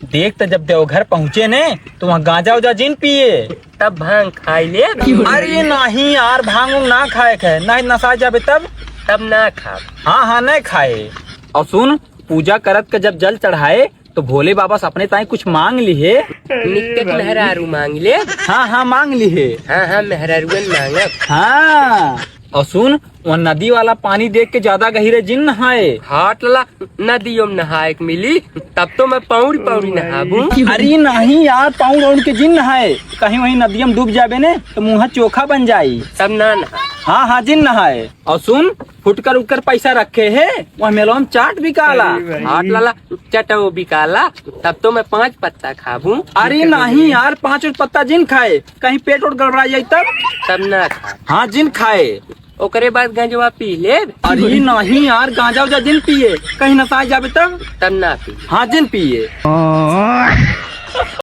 देख तो जब देवघर पहुँचे ने तो वहाँ गांजा उजा जिन पिए तब भांग खाई ले। अरे नहीं यार, भांग उंग ना खाए के नहीं, नशा जाबे तब ना खा। हाँ हाँ नहीं खाए। और सुन, पूजा करत के जब जल चढ़ाए तो भोले बाबा से अपने ताई कुछ मांग ली है। निकट मेहरारू मांग ले। हाँ हाँ मांग ली है। हाँ मेहरारू मांगब। हाँ और सुन, वहाँ नदी वाला पानी देख के ज्यादा गहरे जिन नहाए। हाट ला नदियों में नहाए के मिली, तब तो मैं पौड़ी पौड़ी नहाबू। अरे नहीं यार, पाउंड उड़ के जिन नहाए, कहीं वहीं नदियों में डूब जाबे ने तो मुँह चोखा बन जाई। तब ना नहा। हाँ हाँ जिन नहाए। और सुन, फुटकर उठकर पैसा रखे है, वहाँ मेलों में चाट बिकाला। हाट लाला चटो बिकाला, तब तो मैं 5 पत्ता खाबू। अरे नहीं यार, 5 पत्ता जिन खाए, कहीं पेट उठ गड़बड़ा जाये तब ना खा। हाँ जिन खाए। ओकरे बाद गंजवा पी ले। अरे नहीं यार, गांजा उजा जिन पिए, कहीं नशा जाबे तब ना पी। हाँ जिन पिए।